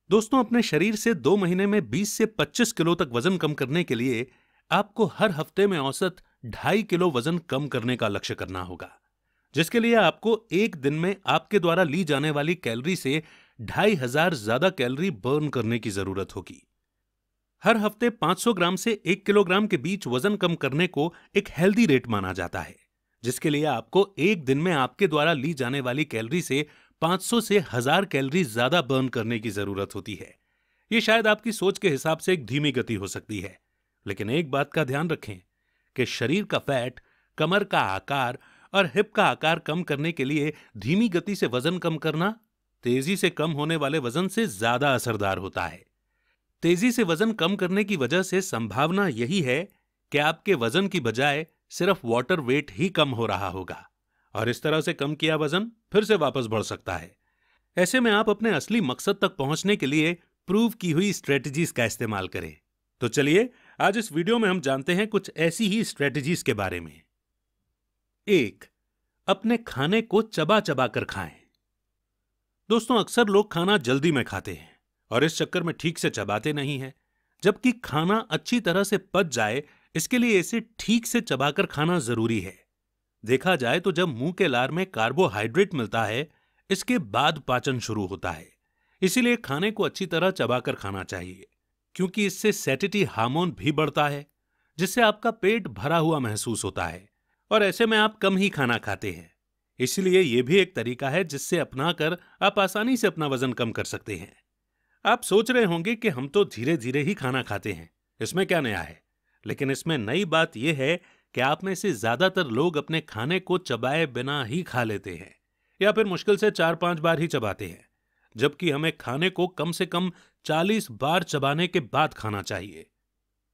दोस्तों, अपने शरीर से 2 महीने में 20 से 25 किलो तक वजन कम करने के लिए आपको हर हफ्ते में औसत 2.5 किलो वजन कम करने का लक्ष्य करना होगा, जिसके लिए आपको एक दिन में आपके द्वारा ली जाने वाली कैलोरी से 2,500 ज्यादा कैलोरी बर्न करने की जरूरत होगी। हर हफ्ते 500 ग्राम से 1 किलोग्राम के बीच वजन कम करने को एक हेल्दी रेट माना जाता है, जिसके लिए आपको एक दिन में आपके द्वारा ली जाने वाली कैलोरी से 500 से 1000 कैलोरी ज्यादा बर्न करने की जरूरत होती है। ये शायद आपकी सोच के हिसाब से एक धीमी गति हो सकती है, लेकिन एक बात का ध्यान रखें कि शरीर का फैट, कमर का आकार और हिप का आकार कम करने के लिए धीमी गति से वजन कम करना तेजी से कम होने वाले वजन से ज्यादा असरदार होता है। तेजी से वजन कम करने की वजह से संभावना यही है कि आपके वजन की बजाय सिर्फ वाटर वेट ही कम हो रहा होगा और इस तरह से कम किया वजन फिर से वापस बढ़ सकता है। ऐसे में आप अपने असली मकसद तक पहुंचने के लिए प्रूव की हुई स्ट्रेटजीज का इस्तेमाल करें। तो चलिए आज इस वीडियो में हम जानते हैं कुछ ऐसी ही स्ट्रेटजीज के बारे में। 1. अपने खाने को चबा चबा कर खाएं। दोस्तों, अक्सर लोग खाना जल्दी में खाते हैं और इस चक्कर में ठीक से चबाते नहीं हैं, जबकि खाना अच्छी तरह से पच जाए इसके लिए इसे ठीक से चबाकर खाना जरूरी है। देखा जाए तो जब मुंह के लार में कार्बोहाइड्रेट मिलता है, इसके बाद पाचन शुरू होता है। इसीलिए खाने को अच्छी तरह चबाकर खाना चाहिए, क्योंकि इससे सैटिटी हार्मोन भी बढ़ता है, जिससे आपका पेट भरा हुआ महसूस होता है और ऐसे में आप कम ही खाना खाते हैं। इसलिए यह भी एक तरीका है जिससे अपनाकर आप आसानी से अपना वजन कम कर सकते हैं। आप सोच रहे होंगे कि हम तो धीरे धीरे ही खाना खाते हैं, इसमें क्या नया है? लेकिन इसमें नई बात यह है कि आप में से ज्यादातर लोग अपने खाने को चबाए बिना ही खा लेते हैं या फिर मुश्किल से 4-5 बार ही चबाते हैं, जबकि हमें खाने को कम से कम 40 बार चबाने के बाद खाना चाहिए।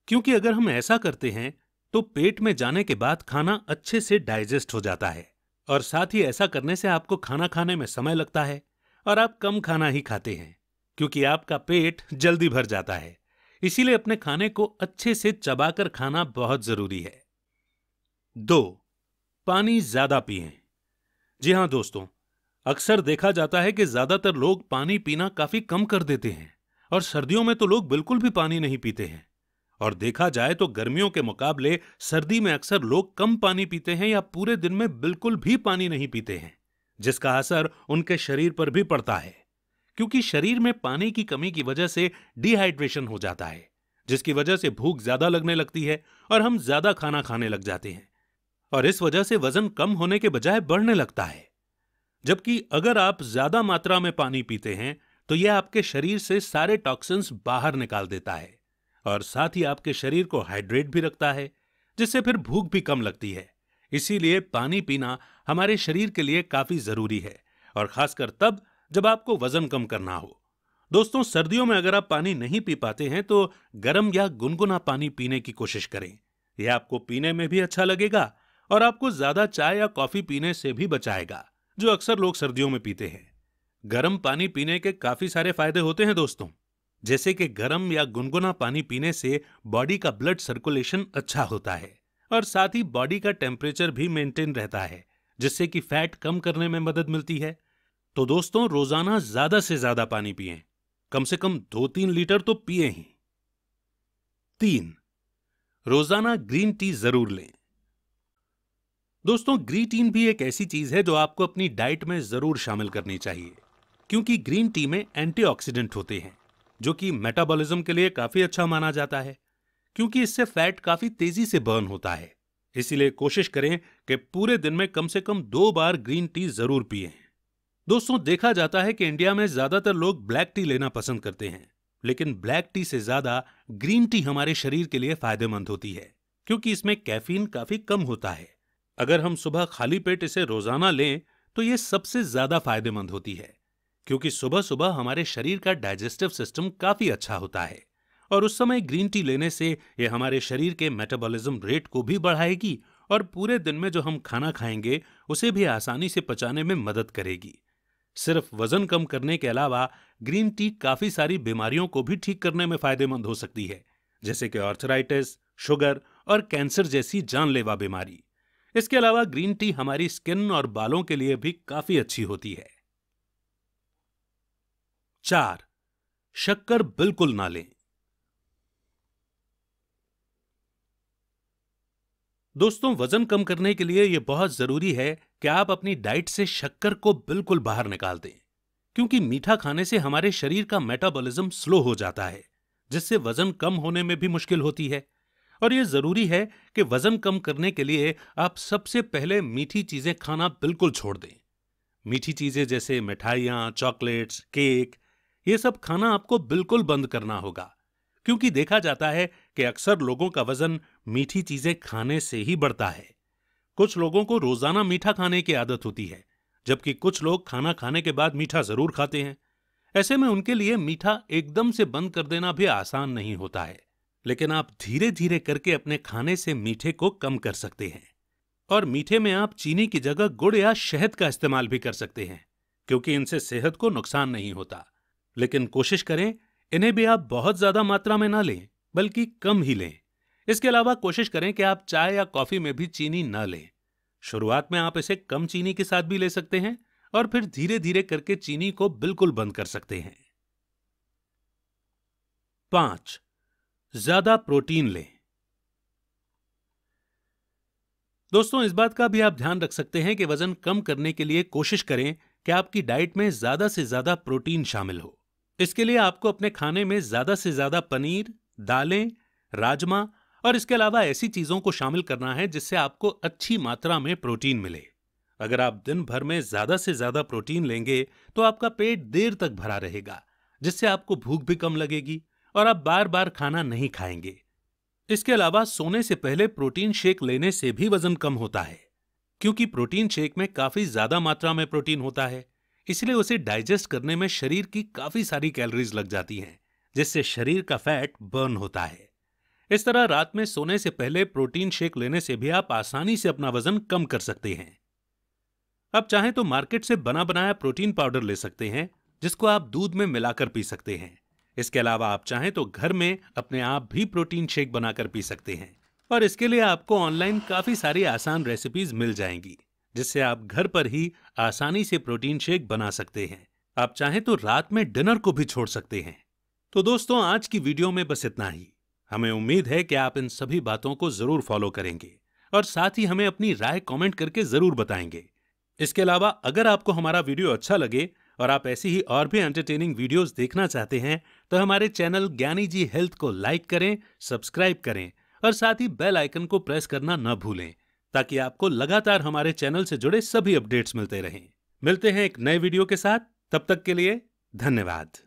क्योंकि अगर हम ऐसा करते हैं तो पेट में जाने के बाद खाना अच्छे से डाइजेस्ट हो जाता है और साथ ही ऐसा करने से आपको खाना खाने में समय लगता है और आप कम खाना ही खाते हैं, क्योंकि आपका पेट जल्दी भर जाता है। इसीलिए अपने खाने को अच्छे से चबाकर खाना बहुत जरूरी है। 2. पानी ज्यादा पिएं। जी हां दोस्तों, अक्सर देखा जाता है कि ज्यादातर लोग पानी पीना काफी कम कर देते हैं और सर्दियों में तो लोग बिल्कुल भी पानी नहीं पीते हैं। और देखा जाए तो गर्मियों के मुकाबले सर्दी में अक्सर लोग कम पानी पीते हैं या पूरे दिन में बिल्कुल भी पानी नहीं पीते हैं, जिसका असर उनके शरीर पर भी पड़ता है, क्योंकि शरीर में पानी की कमी की वजह से डिहाइड्रेशन हो जाता है, जिसकी वजह से भूख ज्यादा लगने लगती है और हम ज्यादा खाना खाने लग जाते हैं और इस वजह से वजन कम होने के बजाय बढ़ने लगता है। जबकि अगर आप ज्यादा मात्रा में पानी पीते हैं तो यह आपके शरीर से सारे टॉक्सिन्स बाहर निकाल देता है और साथ ही आपके शरीर को हाइड्रेट भी रखता है, जिससे फिर भूख भी कम लगती है। इसीलिए पानी पीना हमारे शरीर के लिए काफी जरूरी है और खासकर तब जब आपको वजन कम करना हो। दोस्तों, सर्दियों में अगर आप पानी नहीं पी पाते हैं तो गर्म या गुनगुना पानी पीने की कोशिश करें। यह आपको पीने में भी अच्छा लगेगा और आपको ज्यादा चाय या कॉफी पीने से भी बचाएगा, जो अक्सर लोग सर्दियों में पीते हैं। गर्म पानी पीने के काफी सारे फायदे होते हैं दोस्तों, जैसे कि गर्म या गुनगुना पानी पीने से बॉडी का ब्लड सर्कुलेशन अच्छा होता है और साथ ही बॉडी का टेम्परेचर भी मेंटेन रहता है, जिससे कि फैट कम करने में मदद मिलती है। तो दोस्तों, रोजाना ज्यादा से ज्यादा पानी पिएं, कम से कम 2-3 लीटर तो पिए ही। 3. रोजाना ग्रीन टी जरूर लें। दोस्तों, ग्रीन टी भी एक ऐसी चीज है जो आपको अपनी डाइट में जरूर शामिल करनी चाहिए, क्योंकि ग्रीन टी में एंटीऑक्सीडेंट होते हैं, जो कि मेटाबॉलिज्म के लिए काफी अच्छा माना जाता है, क्योंकि इससे फैट काफी तेजी से बर्न होता है। इसीलिए कोशिश करें कि पूरे दिन में कम से कम 2 बार ग्रीन टी जरूर पिएं। दोस्तों, देखा जाता है कि इंडिया में ज्यादातर लोग ब्लैक टी लेना पसंद करते हैं, लेकिन ब्लैक टी से ज्यादा ग्रीन टी हमारे शरीर के लिए फायदेमंद होती है, क्योंकि इसमें कैफीन काफी कम होता है। अगर हम सुबह खाली पेट इसे रोजाना लें तो यह सबसे ज्यादा फायदेमंद होती है, क्योंकि सुबह सुबह हमारे शरीर का डाइजेस्टिव सिस्टम काफी अच्छा होता है और उस समय ग्रीन टी लेने से यह हमारे शरीर के मेटाबॉलिज्म रेट को भी बढ़ाएगी और पूरे दिन में जो हम खाना खाएंगे उसे भी आसानी से पचाने में मदद करेगी। सिर्फ वजन कम करने के अलावा ग्रीन टी काफी सारी बीमारियों को भी ठीक करने में फायदेमंद हो सकती है, जैसे कि आर्थराइटिस, शुगर और कैंसर जैसी जानलेवा बीमारी। इसके अलावा ग्रीन टी हमारी स्किन और बालों के लिए भी काफी अच्छी होती है। 4. शक्कर बिल्कुल ना लें। दोस्तों, वजन कम करने के लिए यह बहुत जरूरी है कि आप अपनी डाइट से शक्कर को बिल्कुल बाहर निकाल दें, क्योंकि मीठा खाने से हमारे शरीर का मेटाबॉलिज्म स्लो हो जाता है, जिससे वजन कम होने में भी मुश्किल होती है। और यह जरूरी है कि वजन कम करने के लिए आप सबसे पहले मीठी चीजें खाना बिल्कुल छोड़ दें। मीठी चीजें जैसे मिठाइयाँ, चॉकलेट्स, केक, ये सब खाना आपको बिल्कुल बंद करना होगा, क्योंकि देखा जाता है कि अक्सर लोगों का वजन मीठी चीजें खाने से ही बढ़ता है। कुछ लोगों को रोजाना मीठा खाने की आदत होती है, जबकि कुछ लोग खाना खाने के बाद मीठा जरूर खाते हैं। ऐसे में उनके लिए मीठा एकदम से बंद कर देना भी आसान नहीं होता है, लेकिन आप धीरे धीरे करके अपने खाने से मीठे को कम कर सकते हैं। और मीठे में आप चीनी की जगह गुड़ या शहद का इस्तेमाल भी कर सकते हैं, क्योंकि इनसे सेहत को नुकसान नहीं होता। लेकिन कोशिश करें इन्हें भी आप बहुत ज्यादा मात्रा में ना लें, बल्कि कम ही लें। इसके अलावा कोशिश करें कि आप चाय या कॉफी में भी चीनी न लें। शुरुआत में आप इसे कम चीनी के साथ भी ले सकते हैं और फिर धीरे धीरे करके चीनी को बिल्कुल बंद कर सकते हैं। 5. ज्यादा प्रोटीन लें। दोस्तों, इस बात का भी आप ध्यान रख सकते हैं कि वजन कम करने के लिए कोशिश करें कि आपकी डाइट में ज्यादा से ज्यादा प्रोटीन शामिल हो। इसके लिए आपको अपने खाने में ज्यादा से ज्यादा पनीर, दालें, राजमा और इसके अलावा ऐसी चीजों को शामिल करना है जिससे आपको अच्छी मात्रा में प्रोटीन मिले। अगर आप दिन भर में ज्यादा से ज्यादा प्रोटीन लेंगे तो आपका पेट देर तक भरा रहेगा, जिससे आपको भूख भी कम लगेगी और आप बार बार खाना नहीं खाएंगे। इसके अलावा सोने से पहले प्रोटीन शेक लेने से भी वजन कम होता है, क्योंकि प्रोटीन शेक में काफी ज्यादा मात्रा में प्रोटीन होता है, इसलिए उसे डाइजेस्ट करने में शरीर की काफी सारी कैलोरीज लग जाती हैं, जिससे शरीर का फैट बर्न होता है। इस तरह रात में सोने से पहले प्रोटीन शेक लेने से भी आप आसानी से अपना वजन कम कर सकते हैं। आप चाहें तो मार्केट से बना बनाया प्रोटीन पाउडर ले सकते हैं, जिसको आप दूध में मिलाकर पी सकते हैं। इसके अलावा आप चाहें तो घर में अपने आप भी प्रोटीन शेक बनाकर पी सकते हैं, और इसके लिए आपको ऑनलाइन काफी सारी आसान रेसिपीज मिल जाएंगी, जिससे आप घर पर ही आसानी से प्रोटीन शेक बना सकते हैं। आप चाहें तो रात में डिनर को भी छोड़ सकते हैं। तो दोस्तों, आज की वीडियो में बस इतना ही। हमें उम्मीद है कि आप इन सभी बातों को जरूर फॉलो करेंगे और साथ ही हमें अपनी राय कमेंट करके जरूर बताएंगे। इसके अलावा अगर आपको हमारा वीडियो अच्छा लगे और आप ऐसी ही और भी एंटरटेनिंग वीडियोस देखना चाहते हैं तो हमारे चैनल ज्ञानी जी हेल्थ को लाइक करें, सब्सक्राइब करें और साथ ही बेल आइकन को प्रेस करना न भूलें, ताकि आपको लगातार हमारे चैनल से जुड़े सभी अपडेट्स मिलते रहें। मिलते हैं एक नए वीडियो के साथ, तब तक के लिए धन्यवाद।